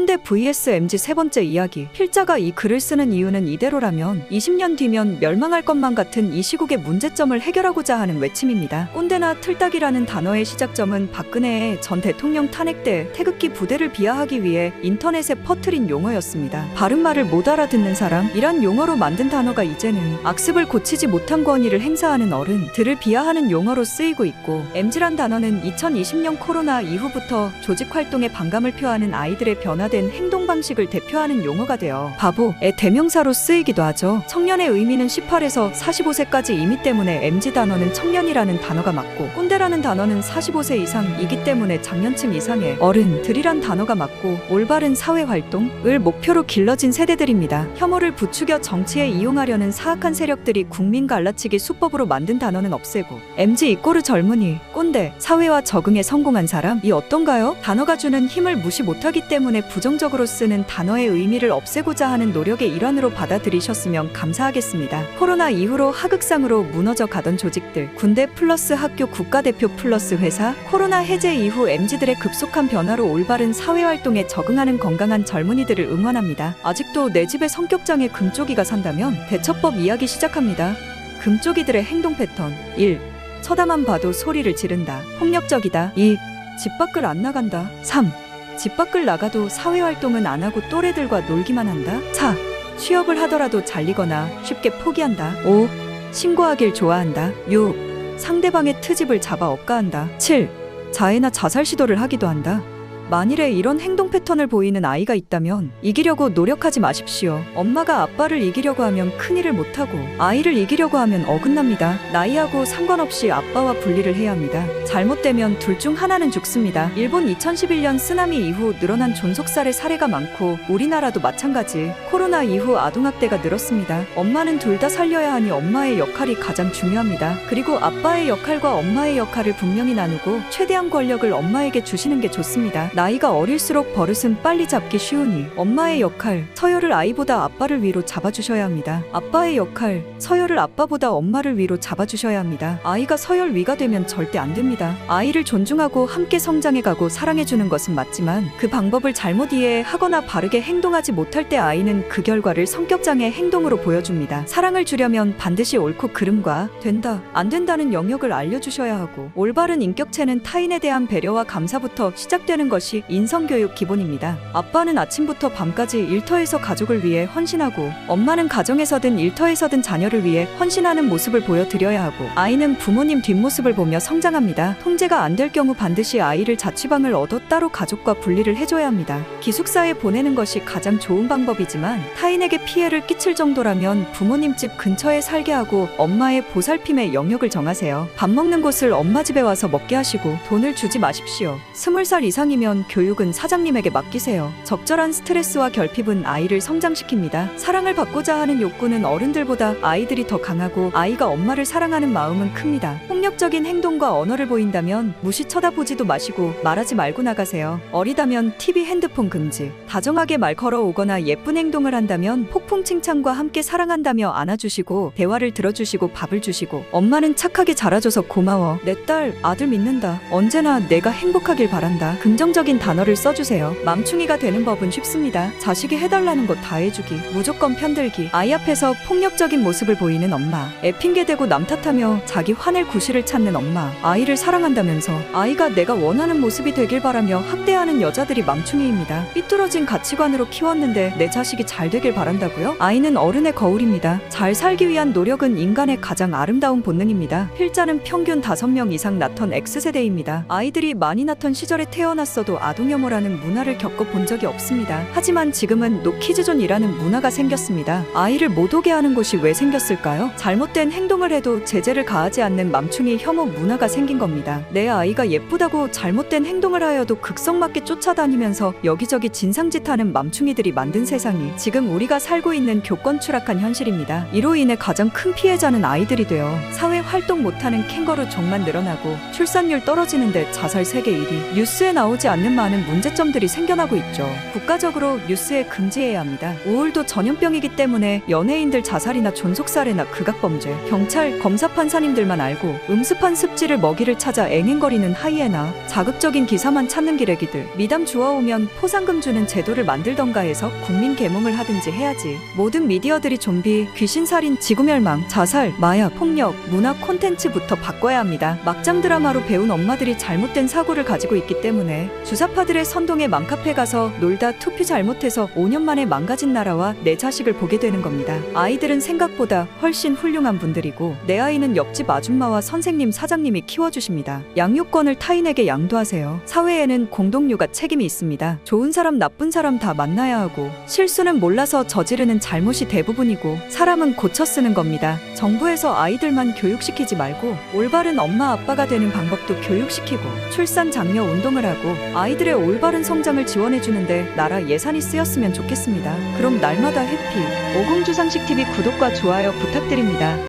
꼰대 vs MZ 세 번째 이야기. 필자가 이 글을 쓰는 이유는 이대로라면 20년 뒤면 멸망할 것만 같은 이 시국의 문제점을 해결하고자 하는 외침입니다. 꼰대나 틀딱이라는 단어의 시작점은 박근혜의 전 대통령 탄핵 때 태극기 부대를 비하하기 위해 인터넷에 퍼뜨린 용어였습니다. 바른말을 못 알아듣는 사람이란 용어로 만든 단어가 이제는 악습을 고치지 못한 권위를 행사하는 어른들을 비하하는 용어로 쓰이고 있고, MZ란 단어는 2020년 코로나 이후부터 조직활동에 반감을 표하는 아이들의 변화된 행동 방식을 대표하는 용어가 되어 바보의 대명사로 쓰이기도 하죠. 청년의 의미는 18에서 45세까지 이미 때문에 MZ 단어는 청년이라는 단어가 맞고, 꼰대라는 단어는 45세 이상이기 때문에 장년층 이상의 어른들이란 단어가 맞고, 올바른 사회활동을 목표로 길러진 세대들입니다. 혐오를 부추겨 정치에 이용하려는 사악한 세력들이 국민 갈라치기 수법으로 만든 단어는 없애고, MZ 이꼬르 젊은이, 꼰대, 사회와 적응에 성공한 사람이 어떤가요? 단어가 주는 힘을 무시 못하기 때문에 부정적으로 쓰는 단어의 의미를 없애고자 하는 노력의 일환으로 받아들이셨으면 감사하겠습니다. 코로나 이후로 하극상으로 무너져 가던 조직들, 군대 플러스 학교 국가대표 플러스 회사, 코로나 해제 이후 MZ들의 급속한 변화로 올바른 사회활동에 적응하는 건강한 젊은이들을 응원합니다. 아직도 내 집에 성격장애 금쪽이가 산다면 대처법 이야기 시작합니다. 금쪽이들의 행동 패턴. 1. 쳐다만 봐도 소리를 지른다. 폭력적이다. 2. 집 밖을 안 나간다. 3. 집 밖을 나가도 사회활동은 안 하고 또래들과 놀기만 한다. 4. 취업을 하더라도 잘리거나 쉽게 포기한다. 5. 신고하길 좋아한다. 6. 상대방의 트집을 잡아 억까한다. 7. 자해나 자살 시도를 하기도 한다. 만일에 이런 행동 패턴을 보이는 아이가 있다면 이기려고 노력하지 마십시오. 엄마가 아빠를 이기려고 하면 큰일을 못하고, 아이를 이기려고 하면 어긋납니다. 나이하고 상관없이 아빠와 분리를 해야 합니다. 잘못되면 둘 중 하나는 죽습니다. 일본 2011년 쓰나미 이후 늘어난 존속살해 사례가 많고, 우리나라도 마찬가지. 코로나 이후 아동학대가 늘었습니다. 엄마는 둘 다 살려야 하니 엄마의 역할이 가장 중요합니다. 그리고 아빠의 역할과 엄마의 역할을 분명히 나누고 최대한 권력을 엄마에게 주시는 게 좋습니다. 나이가 어릴수록 버릇은 빨리 잡기 쉬우니 엄마의 역할, 서열을 아이보다 아빠를 위로 잡아주셔야 합니다. 아빠의 역할, 서열을 아빠보다 엄마를 위로 잡아주셔야 합니다. 아이가 서열 위가 되면 절대 안 됩니다. 아이를 존중하고 함께 성장해가고 사랑해주는 것은 맞지만, 그 방법을 잘못 이해하거나 바르게 행동하지 못할 때 아이는 그 결과를 성격장애 행동으로 보여줍니다. 사랑을 주려면 반드시 옳고 그름과 된다, 안 된다는 영역을 알려주셔야 하고, 올바른 인격체는 타인에 대한 배려와 감사부터 시작되는 것이 인성교육 기본입니다. 아빠는 아침부터 밤까지 일터에서 가족을 위해 헌신하고, 엄마는 가정에서든 일터에서든 자녀를 위해 헌신하는 모습을 보여드려야 하고, 아이는 부모님 뒷모습을 보며 성장합니다. 통제가 안 될 경우 반드시 아이를 자취방을 얻어 따로 가족과 분리를 해줘야 합니다. 기숙사에 보내는 것이 가장 좋은 방법이지만, 타인에게 피해를 끼칠 정도라면 부모님 집 근처에 살게 하고 엄마의 보살핌의 영역을 정하세요. 밥 먹는 곳을 엄마 집에 와서 먹게 하시고 돈을 주지 마십시오. 20살 이상이면 교육은 사장님에게 맡기세요. 적절한 스트레스와 결핍은 아이를 성장시킵니다. 사랑을 받고자 하는 욕구는 어른들보다 아이들이 더 강하고, 아이가 엄마를 사랑하는 마음은 큽니다. 폭력적인 행동과 언어를 보인다면 무시 쳐다보지도 마시고 말하지 말고 나가세요. 어리다면 TV, 핸드폰 금지. 다정하게 말 걸어오거나 예쁜 행동을 한다면 폭풍 칭찬과 함께 사랑한다며 안아주시고, 대화를 들어주시고 밥을 주시고, 엄마는 착하게 자라줘서 고마워, 내 딸, 아들 믿는다, 언제나 내가 행복하길 바란다, 긍정적인 단어를 써주세요. 맘충이가 되는 법은 쉽습니다. 자식이 해달라는 것 다 해주기, 무조건 편들기. 아이 앞에서 폭력적인 모습을 보이는 엄마, 애 핑계대고 남 탓하며 자기 화낼 구실을 찾는 엄마, 아이를 사랑한다면서 아이가 내가 원하는 모습이 되길 바라며 학대하는 여자들이 맘충이입니다. 삐뚤어진 가치관으로 키웠는데 내 자식이 잘 되길 바란다고요? 아이는 어른의 거울입니다. 잘 살기 위한 노력은 인간의 가장 아름다운 본능입니다. 필자는 평균 5명 이상 낳던 X세대입니다. 아이들이 많이 낳던 시절에 태어났어도 아동혐오라는 문화를 겪어본 적이 없습니다. 하지만 지금은 노키즈존이라는 문화가 생겼습니다. 아이를 못 오게 하는 곳이 왜 생겼을까요? 잘못된 행동을 해도 제재를 가하지 않는 맘충이 혐오 문화가 생긴 겁니다. 내 아이가 예쁘다고 잘못된 행동을 하여도 극성맞게 쫓아다니면서 여기저기 진상짓하는 맘충이들이 만든 세상이 지금 우리가 살고 있는 교권 추락한 현실입니다. 이로 인해 가장 큰 피해자는 아이들이 되어 사회 활동 못하는 캥거루 종만 늘어나고, 출산율 떨어지는데 자살 세계 1위, 뉴스에 나오지 않는 않는 많은 문제점들이 생겨나고 있죠. 국가적으로 뉴스에 금지해야 합니다. 우울도 전염병이기 때문에 연예인들 자살이나 존속살해나 극악범죄, 경찰, 검사, 판사님들만 알고 음습한 습지를 먹이를 찾아 앵앵거리는 하이에나, 자극적인 기사만 찾는 기레기들, 미담 주워오면 포상금 주는 제도를 만들던가 해서 국민 계몽을 하든지 해야지. 모든 미디어들이 좀비, 귀신살인, 지구멸망, 자살, 마약, 폭력, 문화 콘텐츠부터 바꿔야 합니다. 막장 드라마로 배운 엄마들이 잘못된 사고를 가지고 있기 때문에 주사파들의 선동에 맘카페 가서 놀다 투표 잘못해서 5년 만에 망가진 나라와 내 자식을 보게 되는 겁니다. 아이들은 생각보다 훨씬 훌륭한 분들이고 내 아이는 옆집 아줌마와 선생님, 사장님이 키워주십니다. 양육권을 타인에게 양도하세요. 사회에는 공동육아 책임이 있습니다. 좋은 사람, 나쁜 사람 다 만나야 하고 실수는 몰라서 저지르는 잘못이 대부분이고 사람은 고쳐 쓰는 겁니다. 정부에서 아이들만 교육시키지 말고 올바른 엄마 아빠가 되는 방법도 교육시키고 출산 장려 운동을 하고 아이들의 올바른 성장을 지원해주는데 나라 예산이 쓰였으면 좋겠습니다. 그럼 날마다 해피. 오공주상식TV 구독과 좋아요 부탁드립니다.